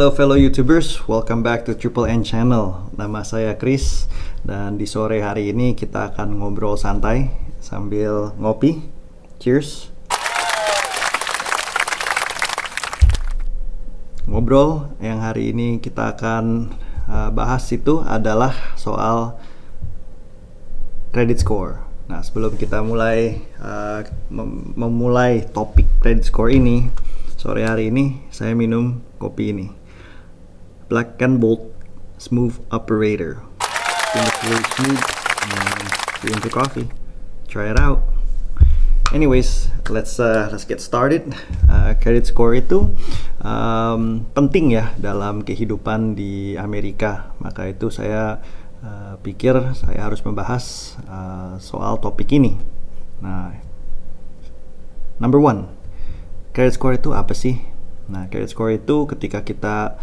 Hello fellow YouTubers, welcome back to Triple N Channel. Nama saya Chris dan di sore hari ini kita akan ngobrol santai sambil ngopi. Cheers. Ngobrol yang hari ini kita akan bahas itu adalah soal credit score. Nah, sebelum kita memulai topik credit score ini, sore hari ini saya minum kopi ini. Black and Bold Smooth Operator. It's really smooth and if you're into coffee, try it out. Anyways, let's get started. Credit score itu penting ya dalam kehidupan di Amerika. Maka itu saya pikir saya harus membahas soal topik ini. Nah, number one, credit score itu apa sih? Nah, credit score itu ketika kita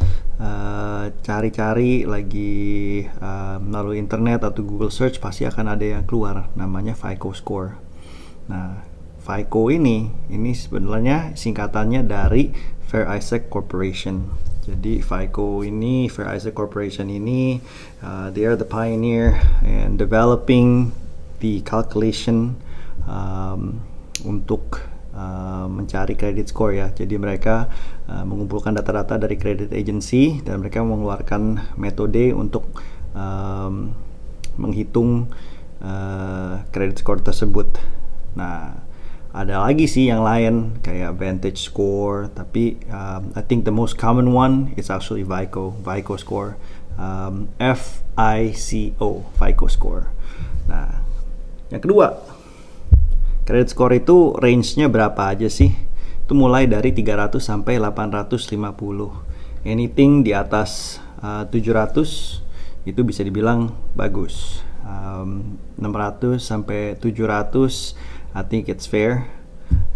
cari-cari lagi melalui internet atau Google search, pasti akan ada yang keluar namanya FICO score. Nah, FICO ini sebenarnya singkatannya dari Fair Isaac Corporation. Jadi Fair Isaac Corporation ini they are the pioneer in developing the calculation untuk mencari credit score ya. Jadi mereka mengumpulkan data-data dari credit agency dan mereka mengeluarkan metode untuk menghitung credit score tersebut. Nah, ada lagi sih yang lain kayak Vantage score, tapi I think the most common one is actually FICO score. FICO score. Nah, yang kedua, credit score itu range-nya berapa aja sih? Itu mulai dari 300 sampai 850. Anything di atas 700 itu bisa dibilang bagus. 600 sampai 700 I think it's fair.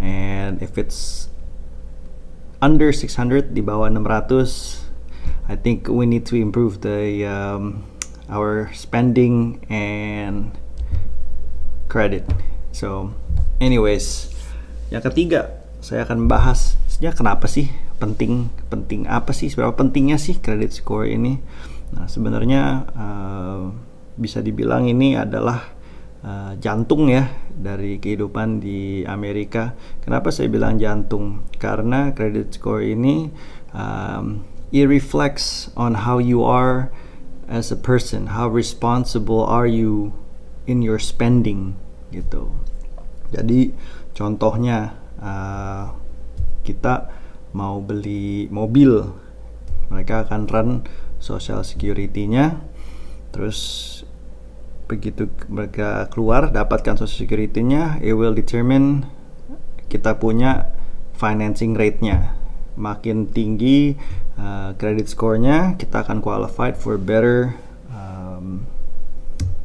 And if it's under 600, di bawah 600, I think we need to improve our spending and credit. So anyways, yang ketiga saya akan membahas sebenarnya kenapa sih penting apa sih, seberapa pentingnya sih credit score ini. Nah, sebenarnya bisa dibilang ini adalah jantung ya dari kehidupan di Amerika. Kenapa saya bilang jantung? Karena credit score ini it reflects on how you are as a person, how responsible are you in your spending gitu. Jadi contohnya kita mau beli mobil, mereka akan run social security-nya, terus begitu mereka keluar dapatkan social security-nya, it will determine kita punya financing rate-nya. Makin tinggi credit score-nya, kita akan qualified for better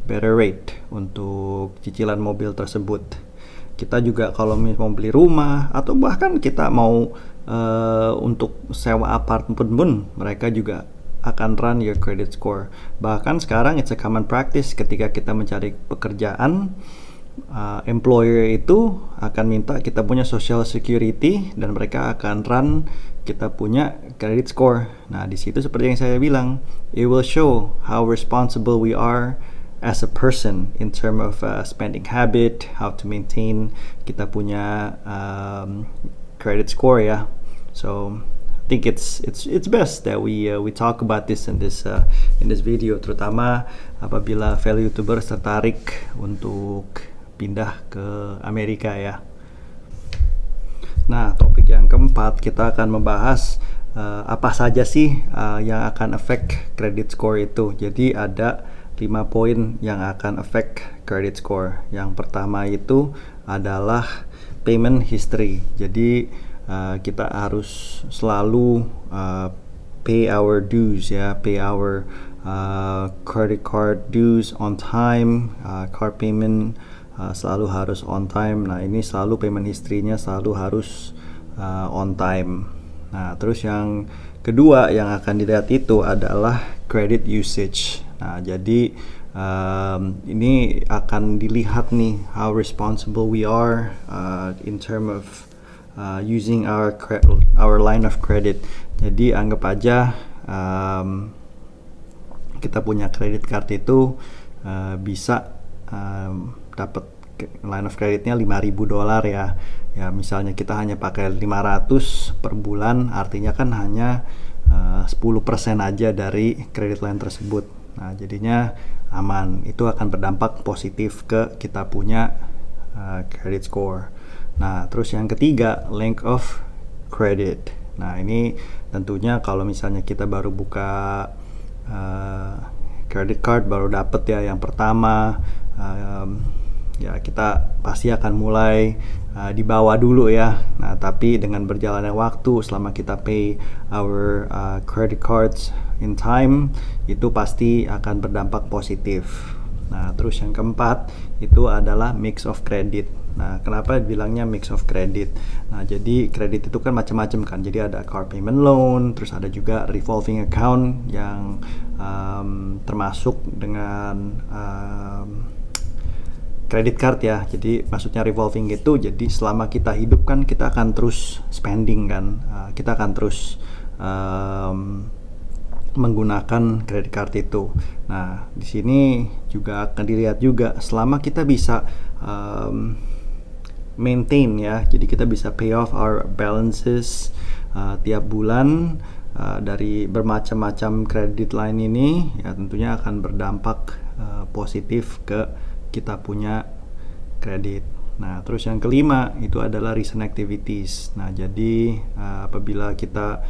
rate untuk cicilan mobil tersebut. Kita juga kalau mau beli rumah atau bahkan kita mau untuk sewa apartemen pun, mereka juga akan run your credit score. Bahkan sekarang it's a common practice ketika kita mencari pekerjaan, employer itu akan minta kita punya social security dan mereka akan run kita punya credit score. Nah, di situ seperti yang saya bilang, it will show how responsible we are as a person in terms of spending habit, how to maintain kita punya credit score ya. So I think it's best that we talk about this in this video, terutama apabila fellow YouTubers tertarik untuk pindah ke Amerika ya. Nah, topik yang keempat kita akan membahas apa saja sih yang akan affect credit score itu. Jadi ada 5 poin yang akan affect credit score. Yang pertama itu adalah payment history. Jadi kita harus selalu pay our dues ya, pay our credit card dues on time, card payment selalu harus on time. Nah, ini selalu payment history-nya selalu harus on time. Nah, terus yang kedua yang akan dilihat itu adalah credit usage. Nah, jadi ini akan dilihat nih how responsible we are in term of using our line of credit. Jadi anggap aja kita punya credit card itu bisa dapat line of creditnya $5.000 ya. Ya misalnya kita hanya pakai 500 per bulan, artinya kan hanya 10% aja dari credit line tersebut. Nah jadinya aman, itu akan berdampak positif ke kita punya credit score. Nah terus yang ketiga, length of credit. Nah ini tentunya kalau misalnya kita baru buka credit card, baru dapet ya yang pertama, ya kita pasti akan mulai di bawah dulu ya. Nah tapi dengan berjalannya waktu, selama kita pay our credit cards in time, itu pasti akan berdampak positif. Nah terus yang keempat itu adalah mix of credit. Nah kenapa bilangnya mix of credit? Nah jadi kredit itu kan macam-macam kan. Jadi ada car payment loan, terus ada juga revolving account yang termasuk dengan credit card ya. Jadi maksudnya revolving itu, jadi selama kita hidup kan kita akan terus spending kan, kita akan terus menggunakan credit card itu. Nah di sini juga akan dilihat juga selama kita bisa maintain ya, jadi kita bisa pay off our balances tiap bulan dari bermacam-macam credit line ini, ya tentunya akan berdampak positif ke kita punya kredit. Nah terus yang kelima itu adalah recent activities. Nah jadi apabila kita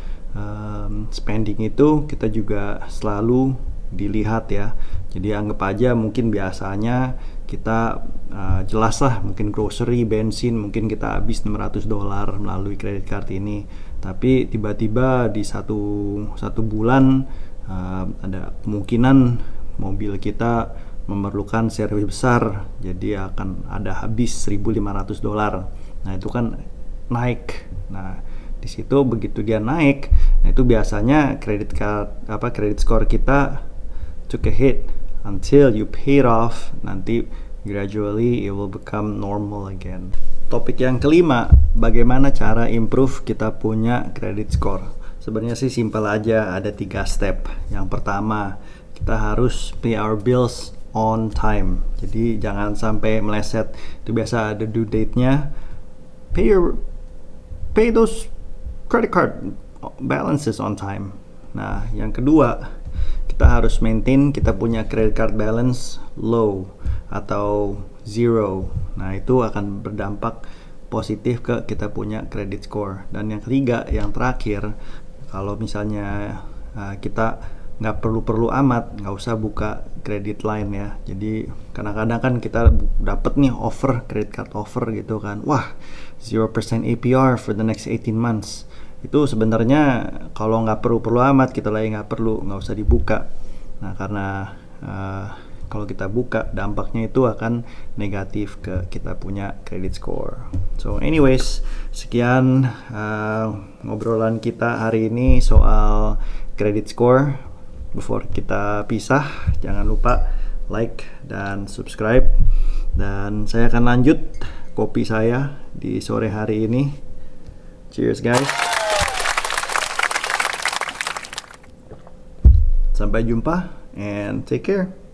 spending itu, kita juga selalu dilihat ya. Jadi anggap aja mungkin biasanya kita jelas lah, mungkin grocery, bensin, mungkin kita habis $600 melalui credit card ini. Tapi tiba-tiba di satu bulan ada kemungkinan mobil kita memerlukan servis besar, jadi akan ada habis $1.500. Nah itu kan naik. Nah di situ begitu dia naik, nah itu biasanya credit score kita took a hit until you pay it off. Nanti gradually it will become normal again. Topik yang kelima, bagaimana cara improve kita punya credit score. Sebenarnya sih simple aja, ada 3 step. Yang pertama, kita harus pay our bills on time. Jadi jangan sampai meleset. Itu biasa ada due date-nya. Pay those credit card balances on time. Nah, yang kedua, kita harus maintain kita punya credit card balance low atau zero. Nah, itu akan berdampak positif ke kita punya credit score. Dan yang ketiga, yang terakhir, kalau misalnya kita nggak perlu amat, nggak usah buka credit line ya. Jadi kadang-kadang kan kita dapet nih offer, credit card offer gitu kan, wah 0% APR for the next 18 months. Itu sebenarnya kalau nggak perlu amat, kita lagi nggak usah dibuka. Nah karena kalau kita buka, dampaknya itu akan negatif ke kita punya credit score. So anyways, sekian ngobrolan kita hari ini soal credit score. Before kita pisah, jangan lupa like dan subscribe. Dan saya akan lanjut kopi saya di sore hari ini. Cheers guys. Sampai jumpa and take care.